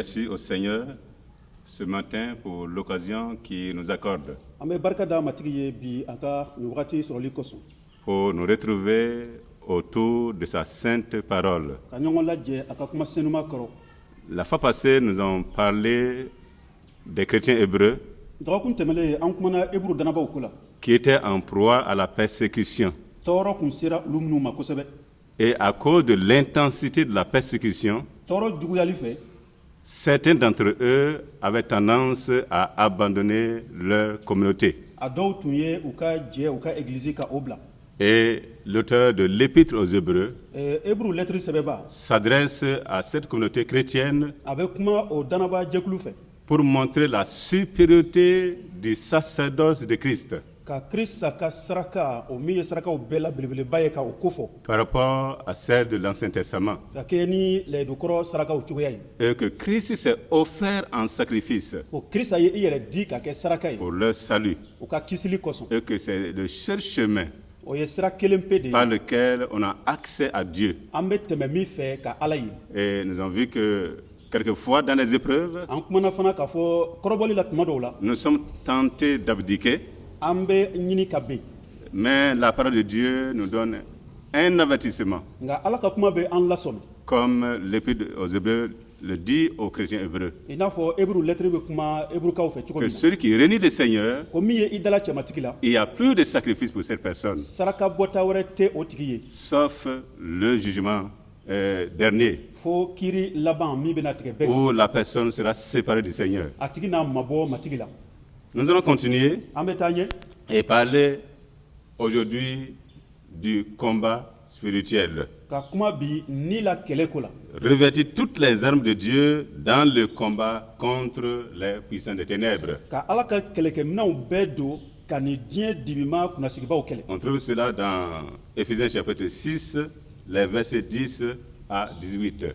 merci au Seigneur ce matin pour l'occasion qu'il nous accorde pour nous retrouver autour de sa sainte parole. La fois passée, nous avons parlé des chrétiens hébreux qui étaient en proie à la persécution. Et à cause de l'intensité de la persécution, certains d'entre eux avaient tendance à abandonner leur communauté. Et l'auteur de l'Épître aux Hébreux s'adresse à cette communauté chrétienne pour montrer la supériorité du sacerdoce de Christ par rapport à celle de l'Ancien Testament. Et que Christ s'est offert en sacrifice pour leur salut. Et que c'est le seul chemin par lequel on a accès à Dieu. Et nous avons vu que quelquefois dans les épreuves, nous sommes tentés d'abdiquer. Mais la parole de Dieu nous donne un avertissement. Comme l'Épître aux Hébreux le dit aux chrétiens hébreux. Que celui qui renie le Seigneur, il n'y a plus de sacrifice pour cette personne. Sauf le jugement dernier, où la personne sera séparée du Seigneur. Nous allons continuer et parler aujourd'hui du combat spirituel. Revêtir toutes les armes de Dieu dans le combat contre les puissants des ténèbres. On trouve cela dans Éphésiens chapitre 6, les versets 10 à 18.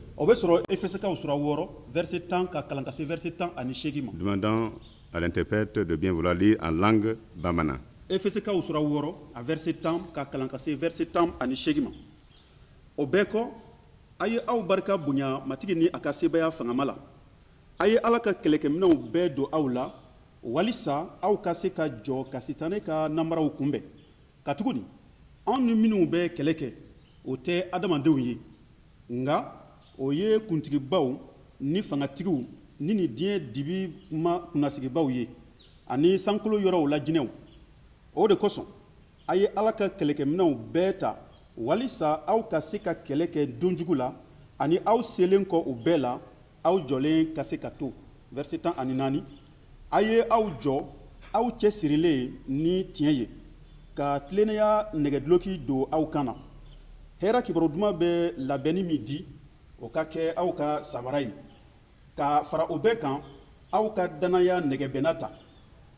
Demandons à l'interprète de bien vouloir lire en langue bamana. Obeko aye aw barka bunya matigi ni akasebaya fangamala aye alaka keleke mna ubedo awla walisa aw kase ka jo kasitane ka namara ukumbe katuguni an minu be keleke ote adamandew ye nga oye kuntigi baw ni fangatigiw ni die dibi ma kunasigi baw ye ani sankolo yoro la jinew o de koson aye alaka keleke mna beta walisa aw ka se ka kɛlɛ kɛ donjugu la ani aw selen kɔ o bɛɛ la aw jɔlen ka se ka to verset 14 a ye aw jɔ aw cɛsirilen ni tiɲɛ ye ka tilennenya nɛgɛduloki don aw kan na hɛrɛ kibaru duman bɛ labɛnni min di o ka kɛ aw ka samara ye ka fara o bɛɛ kan aw ka danaya nɛgɛbɛnna ta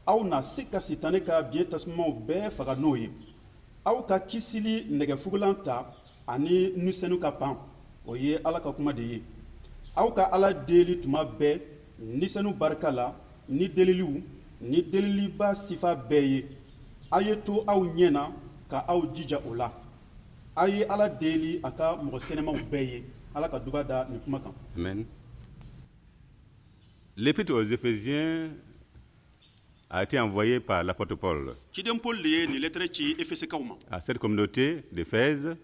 aw na se ka sitanɛ ka biɲɛ tasumaw bɛɛ faga n'o ye aw ka kisili nɛgɛfugulan ta ani nusɛnu ka pan o ye ala ka kuma de ye aw ka ala deli tuma bɛɛ nisɛnu barika la ni deliliw ni deliliba sifa bɛɛ ye a ye to aw ɲɛna ka aw jija o la a ye ala deli a ka mɔgɔ sɛnɛmaw bɛɛ ye ala ka duba da nin kuma kan. Amen. L'Épître aux Éphésiens a été envoyé par l'apôtre Paul à cette communauté d'Éphèse,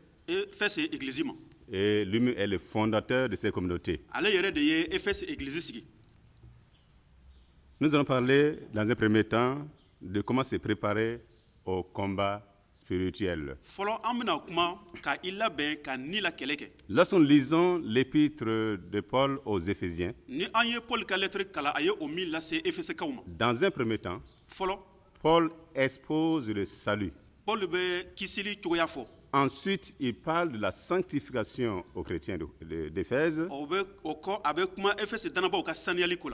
et lui est le fondateur de cette communauté. Nous allons parler dans un premier temps de comment se préparer au combat spirituel. Lorsque nous lisons l'épître de Paul aux Éphésiens, dans un premier temps, Paul expose le salut. Ensuite, il parle de la sanctification aux chrétiens d'Éphèse.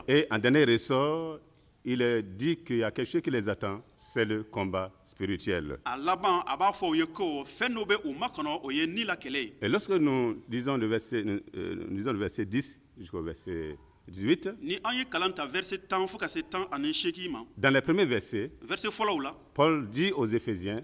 Et en dernier ressort, il dit qu'il y a quelque chose qui les attend, c'est le combat spirituel. Et lorsque nous lisons le verset 10 jusqu'au verset 18, dans les premiers versets, Paul dit aux Éphésiens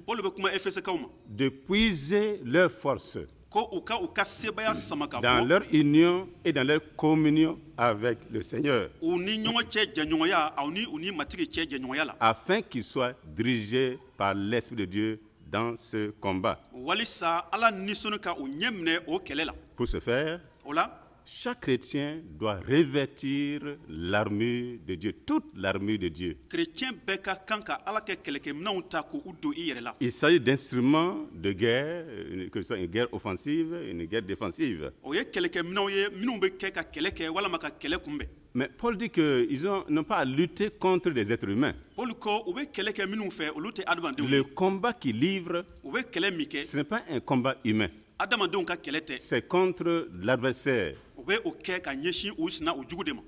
de puiser leur force ko u ka sebaya sama ka dans bɔ leur union et dans leur communion avec le Seigneur, u ni ɲɔgɔn cɛ jɛɲɔgɔnya aw ni u ni matigi cɛ jɛɲɔgɔnya la afin qu'ils soient dirigés par l'Esprit de Dieu dans ce combat. walisa ala nisɔnni ka u ɲɛ minɛ o kɛlɛ la Pour ce faire, o la chaque chrétien doit revêtir l'armure de Dieu, toute l'armure de Dieu. kerecɛn bɛɛ ka kan ka ala kɛ kɛlɛkɛminɛnw ta k'u don i yɛrɛ la Il s'agit d'instruments de guerre, que ce soit une guerre offensive, une guerre défensive. o ye kɛlɛkɛminɛw ye minnu bɛ kɛ ka kɛlɛ kɛ walama ka kɛlɛ kunbɛn Mais Paul dit qu'ils n'ont pas à lutter contre des êtres humains. paul ko u bɛ kɛlɛ kɛ minnu fɛ olu tɛ adamadenw Le ye combat qu'ils livrent, u bɛ kɛlɛ min kɛ ce n'est pas un combat humain. adamadenw ka kɛlɛ tɛ C'est contre l'adversaire u bɛ o kɛ ka ɲɛsin u sina u jugu de ma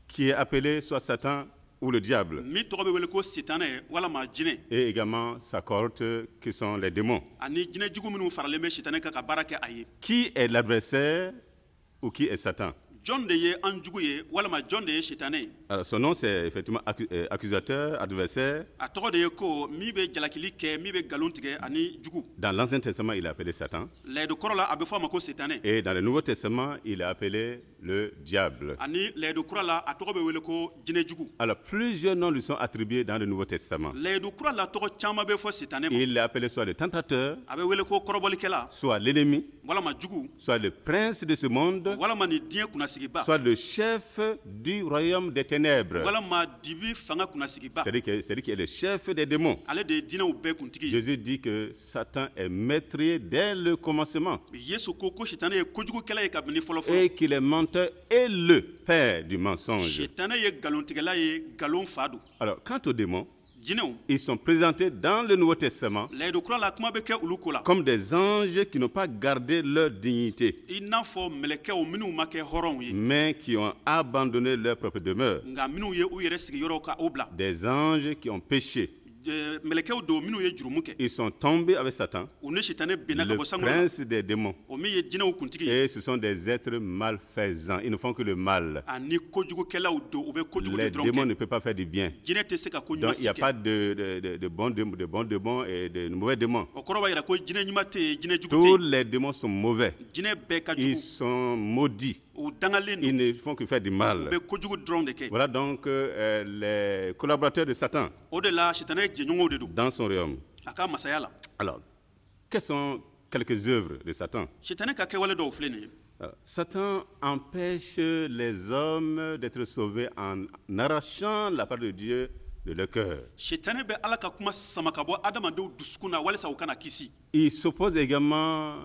qui est appelé soit Satan ou le diable, min tɔgɔ bɛ wele ko sitanɛ walama jinɛ et également sa cohorte qui sont les démons. ani jinɛ jugu minnu faralen bɛ sitanɛ kan ka baara kɛ a ye Qui est l'adversaire ou qui est Satan? jɔn de ye an jugu ye walama jɔn de ye sitanɛ ye Alors, son nom, c'est effectivement accusateur, adversaire. a tɔgɔ de ye ko min bɛ jalakili kɛ min bɛ nkalon tigɛ ani jugu Dans l'Ancien Testament, il est appelé Satan. layidu kɔrɔ la a bɛ fɔ a ma ko sitanɛ Et dans le Nouveau Testament, il est appelé le diable. ani layidu kura la a tɔgɔ bɛ wele ko jinɛ jugu Alors, plusieurs noms lui sont attribués dans le Nouveau Testament. layidu kura la tɔgɔ caman bɛ fɔ sitanɛ ma Il est appelé soit le tentateur, a bɛ wele ko kɔrɔbɔlikɛla soit l'ennemi, walama jugu soit le prince de ce monde, walama ni diɲɛ kunnasigiba soit le chef du royaume des ténèbres. walama dibi fanga kunnasigiba C'est-à-dire qu'il est le chef des démons. ale de ye diinɛw bɛɛ kuntigi ye Jésus dit que Satan est maîtrier dès le commencement yesu ko sitanɛ ye kojugukɛla ye kabini fɔlɔfɔlɔ et qu'il est menteur et le père du mensonge. sitanɛ ye nkalontigɛla ye nkalon fa don Alors, quant aux démons, jinɛw ils sont présentés dans le Nouveau Testament layidu kura la kuma bɛ kɛ olu ko la comme des anges qui n'ont pas gardé leur dignité, i n'a fɔ mɛlɛkɛw minnu ma kɛ hɔrɔnw ye mais qui ont abandonné leur propre demeure. nka minnu ye u yɛrɛ sigiyɔrɔ ka o bila Des anges qui ont péché. mɛlɛkɛw don minnu ye jurumu kɛ Ils sont tombés avec Satan, u ni sitanɛ binna ka le bɔ sanu la prince des démons. o min ye jinɛw kuntigi ye Et ce sont des êtres malfaisants. Ils ne font que le mal. ani kojugukɛlaw don u bɛ kojugu de Les dɔrɔn démons kɛ ne peuvent pas faire du bien. jinɛ tɛ se ka ko ɲuman Donc, il si n'y a pas kɛ de bons démons et de mauvais démons. o kɔrɔ b'a yira ko jinɛ ɲuman tɛ yen jinɛ jugu Tous tɛ les démons sont mauvais. yen jinɛ bɛɛ ka Ils jugu sont maudits. u dangalen Ils don ne font que faire du u mal. bɛ kojugu dɔrɔn de kɛ Voilà donc les collaborateurs de Satan o de la sitanɛ jɛɲɔgɔnw de don dans son royaume. a ka masaya la Alors, quelles sont quelques œuvres de Satan? sitanɛ ka kɛwale dɔw filɛ nin ye Satan empêche les hommes d'être sauvés en arrachant la parole de Dieu de leur cœur. sitanɛ bɛ ala ka kuma sama ka bɔ adamadenw dusukun na walisa u kana kisi Il s'oppose également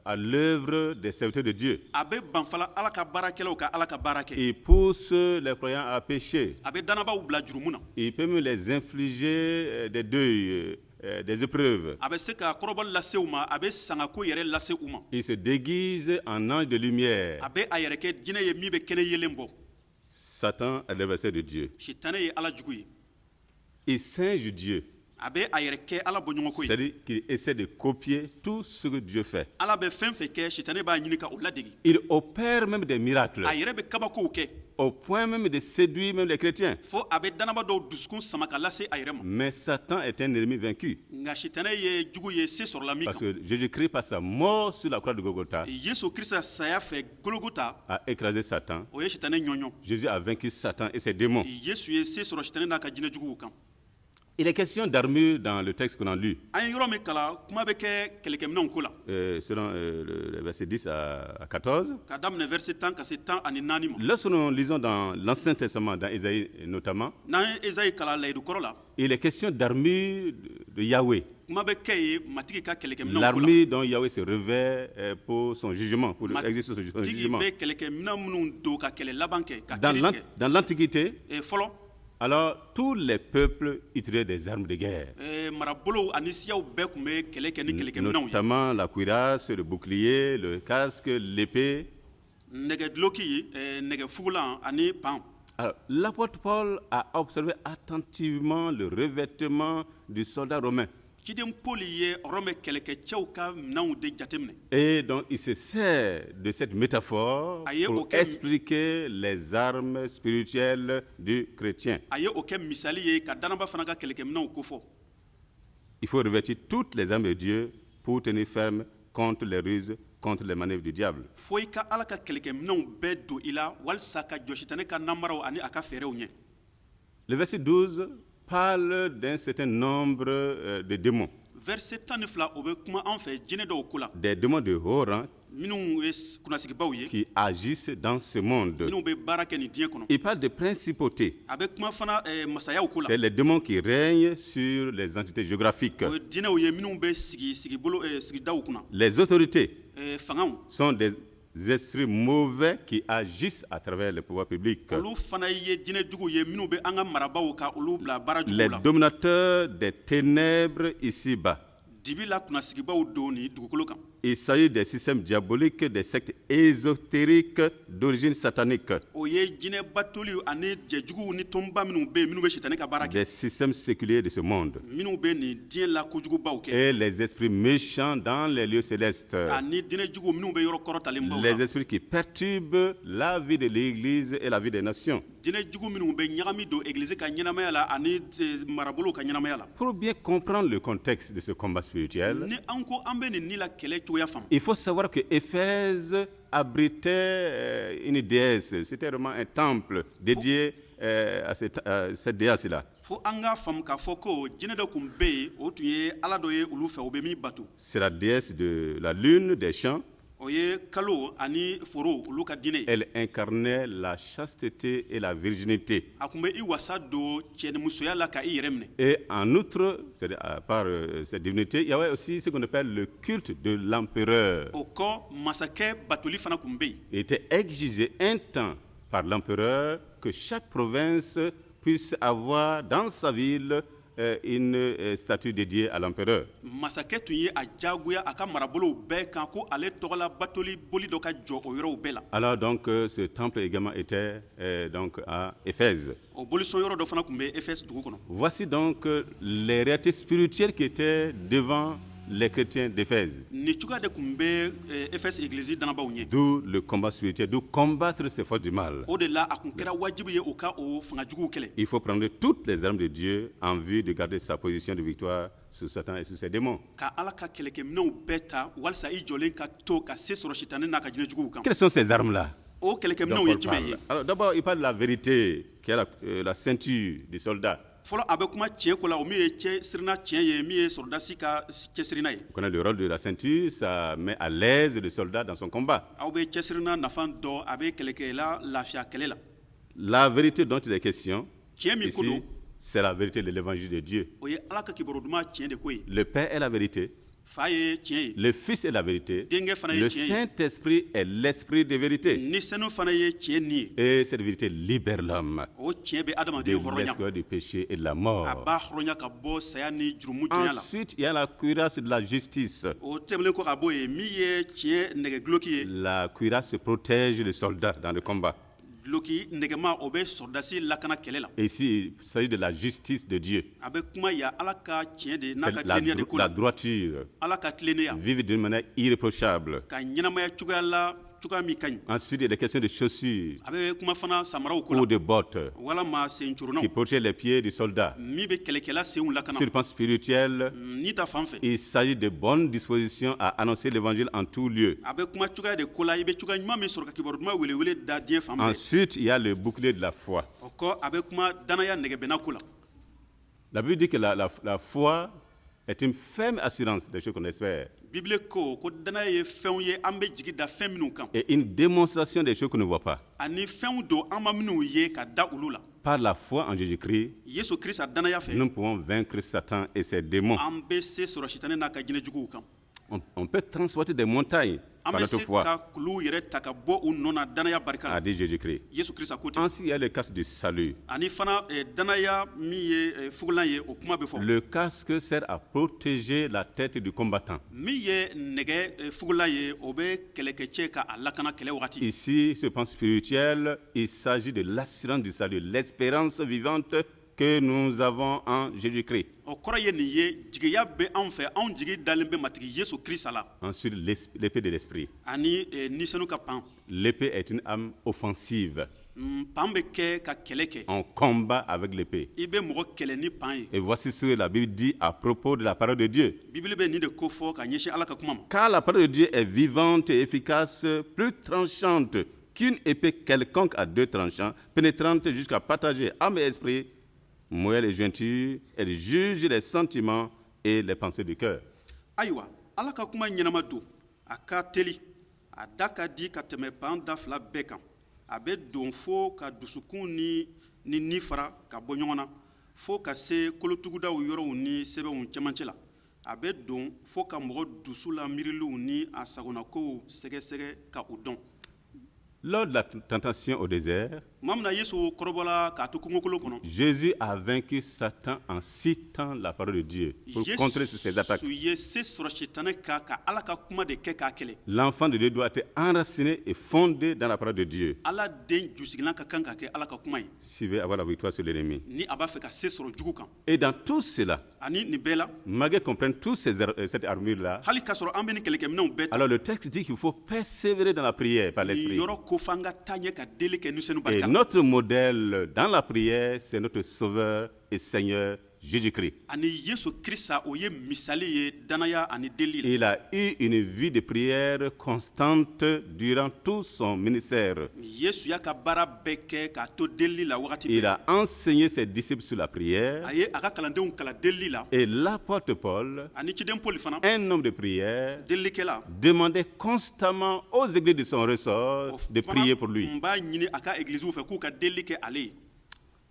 à l'œuvre des serviteurs de Dieu. a bɛ banfala ala ka baarakɛlaw ka ala ka baara kɛ Il pousse les croyants à pécher. a bɛ dannabaw bila jurumu na Il peut même les infliger des deuils, des épreuves. a bɛ se ka kɔrɔbɔli lase u ma a bɛ sangako yɛrɛ lase u ma Il se déguise en ange de lumière. a bɛ a yɛrɛ kɛ jinɛ ye min bɛ kɛnɛ yelen bɔ Satan est l'adversaire de Dieu. sitanɛ ye ala jugu ye Il singe Dieu. a bɛ a yɛrɛ kɛ ala bɔɲɔgɔnko ye C'est-à-dire qu'il essaie de copier tout ce que Dieu fait. ala bɛ fɛn fɛn kɛ sitanɛ b'a ɲini ka o ladegi Il opère même des miracles, a yɛrɛ bɛ kabakow kɛ au point même de séduire même les chrétiens. fo a bɛ dannaba dɔw dusukun sama ka lase a yɛrɛ ma Mais Satan est un ennemi vaincu. nka sitanɛ ye jugu ye se sɔrɔla min Parce kan que Jésus-Christ, par sa mort sur la croix de Golgotha, yesu kirisa saya fɛ gologota a écrasé Satan. o ye sitanɛ ɲɔɲɔ Jésus a vaincu Satan et ses démons. yesu ye se sɔrɔ sitanɛ n'a ka jinɛ juguw kan Il est question d'armure dans le texte qu'on a lu, an ye yɔrɔ min kala kuma bɛ kɛ kɛlɛkɛminɛnw ko la selon le verset 10 à 14. ka daminɛ verset 10 ka se 14 ma Lorsque nous lisons dans l'Ancien Testament, dans Isaïe notamment, n'an ye ezayi kala layidu kɔrɔ la il est question d'armure de Yahweh. kuma bɛ kɛ ye matigi ka kɛlɛkɛminɛnw ko la L'armure dont Yahweh se revêt pour son jugement, pour exercer son matigi jugement. bɛ kɛlɛkɛminɛn minnu don ka kɛlɛ laban kɛ ka Dans kiiri l'An- tigɛ dans l'Antiquité, fɔlɔ alors tous les peuples utilisaient des armes de guerre, marabolow ani siyaw bɛɛ tun bɛ kɛlɛ kɛ ni kɛlɛkɛminɛnw ye notamment la cuirasse, le bouclier, le casque, l'épée. nɛgɛduloki nɛgɛfugulan ani pan Alors, l'apôtre Paul a observé attentivement le revêtement du soldat romain. ciden poli ye rɔmɛ kɛlɛkɛcɛw ka minɛnw de jateminɛ Et donc, il se sert de cette métaphore Aïe, pour ok. expliquer les armes spirituelles du chrétien. a ye o kɛ misali ye ka dannaba fana ka kɛlɛkɛminɛnw kofɔ Il faut revêtir toutes les armes de Dieu pour tenir ferme contre les ruses, contre les manœuvres du diable. fo i ka ala ka kɛlɛkɛminɛw bɛɛ don i la walisa ka jɔsitane ka namaraw ani a ka fɛɛrɛw ɲɛ. Le verset 12 parle d'un certain nombre de démons. verset 12 o bɛ kuma an fɛ jinɛ dɔw ko la. Des démons de haut rang minnu ye kunnasigibaw ye. qui agissent dans ce monde. minnu bɛ baara kɛ nin diɲɛ kɔnɔ. Il parle de principautés. a bɛ kuma fana masayaw ko la. C'est les démons qui règnent sur les entités géographiques. o ye jinɛw ye minnu bɛ sigidaw kunna. Les autorités fangaw. sont des esprits mauvais qui agissent à travers les pouvoirs publics. olu fana ye jinɛ jugu ye minnu bɛ an ka marabaw ka olu bila baara jugu Les la. dominateurs des ténèbres ici-bas. dibi la kunnasigibaw don ni dugukolo kan. Il s'agit des systèmes diaboliques, des sectes ésotériques d'origine satanique, o ye jinɛ batoli ani jɛjuguw ni tɔnba minnu bɛ yen minnu bɛ sitani ka baara kɛ. des systèmes séculiers de ce monde minnu bɛ nin diɲɛ la kojugubaw kɛ. et les esprits méchants dans les lieux célestes. ani dinɛ jugu minnu bɛ yɔrɔ kɔrɔtalen baw Les la. esprits qui perturbent la vie de l'Église et la vie des nations. dinɛ jugu minnu bɛ ɲagami don église ka ɲɛnamaya la ani marabolow ka ɲɛnamaya la. Pour bien comprendre le contexte de ce combat spirituel, ni an ko an bɛ nin ni la kɛlɛ cogoya faamu. il faut savoir que Éphèse abritait une déesse. C'était vraiment un temple dédié à cette déesse-là. fo an ka faamu k'a fɔ ko jinɛ dɔ tun bɛ yen o tun ye ala dɔ ye olu fɛ o bɛ min bato. C'est la déesse de la lune, des champs. o ye kalo ani foro olu ka diinɛ ye. Elle incarnait la chasteté et la virginité. a tun bɛ i wasa don cɛnimusoya la ka i yɛrɛ minɛ. Et en outre, c'est-à-dire à part cette divinité, il y avait aussi ce qu'on appelle le culte de l'empereur. o kɔ masakɛ batoli fana tun bɛ yen. Il était exigé un temps par l'empereur que chaque province puisse avoir dans sa ville une statue dédiée à l'empereur. masakɛ tun ye a diyagoya a ka marabolow bɛɛ kan ko ale tɔgɔla batoli boli dɔ ka jɔ o yɔrɔw bɛɛ la. Alors donc ce temple également était donc à Éphèse. o bolisɔn yɔrɔ dɔ fana tun bɛ efɛsi dugu kɔnɔ. Voici donc les réalités spirituelles qui étaient devant les chrétiens d'Éphèse. nin cogoya de tun bɛ efɛsi egilizi danabaw ɲɛ. D'où le combat spirituel, d'où combattre ces forces du mal. o de la a tun kɛra wajibi ye o ka o fangajuguw kɛlɛ. Il faut prendre toutes les armes de Dieu en vue de garder sa position de victoire sur Satan et sur ses démons. ka ala ka kɛlɛkɛminɛw bɛɛ ta walisa i jɔlen ka to ka se sɔrɔ sitani n'a ka jinɛjuguw kan. Quelles sont ces armes-là o dont kɛlɛkɛminɛw ye Paul jumɛn ye. parle? Alors d'abord, il parle de la vérité, qui est la ceinture du soldat. fɔlɔ a bɛ kuma tiɲɛ ko la o min ye cɛ sirina tiɲɛ ye min ye sɔrɔdasi ka cɛsirina ye. On connaît le rôle de la ceinture, ça met à l'aise le soldat dans son combat. aw bɛ cɛsirina nafan dɔn a bɛ kɛlɛkɛla lafiya kɛlɛ la. La vérité dont il est question, tiɲɛ min ko ici, don c'est la vérité de l'évangile de Dieu. o ye ala ka kibaru duman tiɲɛ de ko ye. Le Père est la vérité, fa ye tiɲɛ ye. le Fils est la vérité, denkɛ fana ye le tiɲɛ ye. Saint-Esprit est l'esprit de vérité. ni sanu fana ye tiɲɛ nin ye. Et cette vérité libère l'homme o tiɲɛ bɛ de adamaden hɔrɔnya. l'esclavage du péché et de la a mort. b'a hɔrɔnya ka bɔ saya ni jurumu jɔnya la. Ensuite, il y a la cuirasse de la justice. o tɛmɛlen kɔ ka bɔ yen min ye tiɲɛ nɛgɛduloki ye. La cuirasse protège le soldat dans le combat. duloki nɛgɛma o bɛ sɔrɔdasi lakana kɛlɛ la. Et ici, il s'agit de la justice de Dieu. a bɛ kuma yan ala ka tiɲɛ de n'a ka C'est la, tilennenya de ko la la. droiture. ala ka tilennenya. Vivre d'une manière irréprochable. ka ɲɛnamaya cogoya la cogoya min ka ɲi. Ensuite, il y a des questions de chaussures a bɛ kuma fana samaraw ko ou la. de bottes walama sen qui coronnanw protègent les pieds du soldat. min bɛ kɛlɛkɛla senw lakana. Sur le plan spirituel, ni ta fan fɛ. il s'agit de bonnes dispositions à annoncer l'évangile en tout lieu. a bɛ kuma cogoya de ko la i bɛ cogoya ɲuman min sɔrɔ ka kibaru duman welewele da diɲɛ fan bɛɛ. Ensuite, il y a le bouclier de la foi. o kɔ a bɛ kuma danaya nɛgɛbɛnna ko la. La Bible dit que la foi est une ferme assurance des choses qu'on espère bibile ko danaya ye fɛnw ye an bɛ jigi da fɛn minnu kan. et une démonstration des choses qu'on ne voit pas. ani fɛnw don an ma minnu ye ka da olu la. Par la foi en Jésus-Christ, yesu kirisa danaya fɛ. nous pouvons vaincre Satan et ses démons. an bɛ se sɔrɔ sitani n'a ka jinɛjuguw kan. On peut transporter des montagnes an par bɛ notre se foi, ka kuluw yɛrɛ ta ka bɔ u nɔ na danaya barika a la. dit Jésus-Christ. yesu kirisa ko ten. Ensuite, il y a le casque du salut. ani fana danaya min ye fugulan ye o kuma bɛ fɔ. Le casque sert à protéger la tête du combattant. min ye nɛgɛ fugulan ye o bɛ kɛlɛkɛcɛ ka a lakana kɛlɛ wagati. Ici, ce plan spirituel, il s'agit de l'assurance du salut, l'espérance vivante que nous avons en Jésus-Christ. o kɔrɔ ye nin ye jigiya bɛ anw fɛ anw jigi dalen bɛ matigi yesu kirisa la. Ensuite, l'épée de l'esprit. ani nisanu ka pan. L'épée est une arme offensive. pan bɛ kɛ ka kɛlɛ kɛ On combat avec l'épée. i bɛ mɔgɔ kɛlɛ ni pan ye Et voici ce que la Bible dit à propos de la parole de Dieu. bibili bɛ nin de ko fɔ ka ɲɛsin ala ka kuma ma Car la parole de Dieu est vivante et efficace, plus tranchante qu'une épée quelconque à deux tranchants, pénétrante jusqu'à partager âme et esprit, moelle et jointure, elle juge les sentiments et les pensées du cœur. ayiwa ala ka kuma ɲɛnama don a ka teli a da ka di ka tɛmɛ pan da fila bɛɛ kan a bɛ don fo ka dusukun ni fara ka bɔ ɲɔgɔn na fo ka se kolotugudaw yɔrɔw ni sɛbɛnw cɛmancɛ la a bɛ don fo ka mɔgɔ dusu la miiriliw ni a sagonakow sɛgɛsɛgɛ ka o dɔn Lors de la tentation au désert, tuma min na yesu kɔrɔbɔla k'a to kungokolon kɔnɔ Jésus a vaincu Satan en citant la parole de Dieu pour contrer ses attaques. yesu ye se sɔrɔ sitanɛ kan ka ala ka kuma de kɛ k'a kɛlɛ L'enfant de Dieu doit être enraciné et fondé dans la parole de Dieu ala den jusigilan ka kan ka kɛ ala ka kuma ye s'il veut avoir la victoire sur l'ennemi. ni a b'a fɛ ka se sɔrɔ jugu kan Et dans tout cela, ani nin bɛɛ la malgré qu'on prenne toute cette armure-là, hali k'a sɔrɔ an bɛ nin kɛlɛkɛminɛnw bɛɛ ta alors le texte dit qu'il faut persévérer dans la prière par nin l'esprit. yɔrɔ ko f'an ka taa ɲɛ ka deli kɛ nisɛnu Et barika la notre modèle dans la prière, c'est notre Sauveur et Seigneur Jésus-Christ. ani yesu kirisa o ye misali ye danaya ani deli la Il a eu une vie de prière constante durant tout son ministère. yesu y'a ka baara bɛɛ kɛ k'a to deli la wagati Il bɛɛ a enseigné ses disciples sur la prière. a ye a ka kalandenw kala deli la Et l'apôtre Paul, ani ciden poli fana un homme de prière, delikɛla demandait constamment aux églises de son ressort de prier pour lui. n b'a ɲini a ka egiliziw fɛ k'u ka deli kɛ ale ye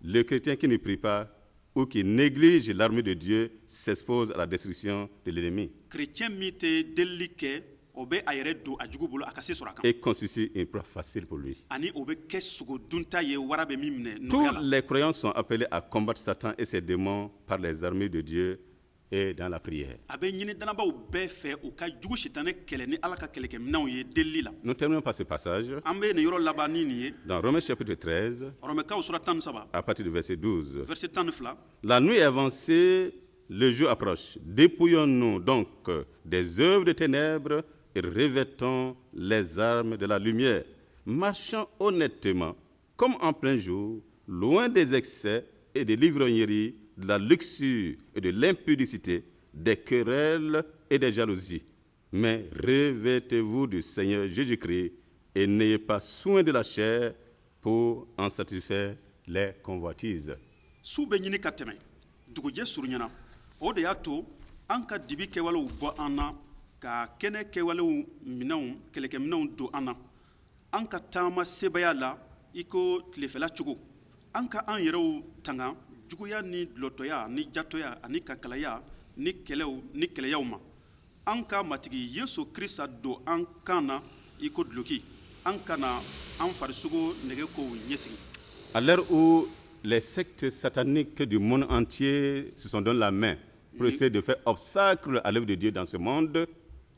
Le chrétien qui ne prie pas ou qui néglige l'armée de Dieu s'expose à la destruction de l'ennemi kerecɛn min tɛ delili kɛ o bɛ a yɛrɛ don a jugu bolo a ka se sɔrɔ a kan et constitue une preuve facile pour lui. ani o bɛ kɛ sogodunta ye wara bɛ min minɛ Tous nɔgɔya la les croyants sont appelés à combattre Satan et ses démons par les armées de Dieu et dans la prière. a bɛ ɲini danabaw bɛɛ fɛ u ka jugu sitanɛ kɛlɛ ni ala ka kɛlɛkɛminɛnw ye delili la Nous terminons par ce passage an bɛ nin yɔrɔ laban ni nin ye dans Romains chapitre 13 rɔmɛkaw sura 13 à partir du verset 12. verset 12 La nuit est avancée, le jour approche. Dépouillons-nous donc des œuvres de ténèbres et revêtons les armes de la lumière. Marchons honnêtement, comme en plein jour, loin des excès et des livrogneries, de la luxure et de l'impudicité, des querelles et des jalousies. Mais revêtez-vous du Seigneur Jésus-Christ et n'ayez pas soin de la chair pour en satisfaire les convoitises. su bɛ ɲini ka tɛmɛ dugujɛ suruɲana o de y'a to an ka dibi kɛwalew bɔ an na ka kɛnɛ kɛwalew minɛnw kɛlɛkɛminɛnw don an na an ka taama sebaya la i ko tilefɛla cogo an ka an yɛrɛw tanga juguya ni dulɔtɔya ni jatɔya ani kakalaya ni kɛlɛyaw ma an ka matigi yesu kirisa don an kan na i ko duloki an kana an farisogo nɛgɛ kow ɲɛsigi À l'heure où les sectes sataniques du monde entier se sont donné la main pour essayer de faire obstacle à l'œuvre de Dieu dans ce monde,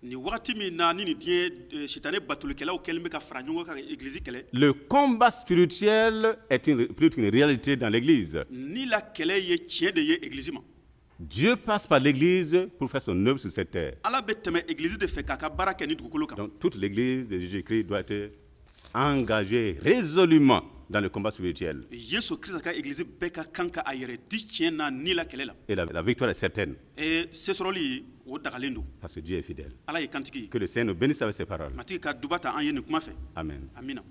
ni wagati min na ni nin diɲɛ sitanɛ batolikɛlaw kɛlen bɛ ka fara ɲɔgɔn kan ka egilizi kɛlɛ le combat spirituel est plus qu'une réalité dans l'Église. ni la kɛlɛ ye tiɲɛ de ye egilizi ma Dieu passe par l'Église pour faire son œuvre sur cette terre. ala bɛ tɛmɛ egilizi de fɛ k'a ka baara kɛ ni dugukolo kan Donc toute l'Église de Jésus-Christ doit être engagée résolument dans le combat spirituel. yesu kirisa ka egilizi bɛɛ ka kan ka a yɛrɛ di tiɲɛ na ni la kɛlɛ la Et la victoire est certaine se sɔrɔli o dagalen don parce que Dieu est fidèle. ala ye kantigi ye Que le Seigneur nous bénisse avec ses paroles. matigi ka duba ta an ye nin kuma fɛ Amen. amina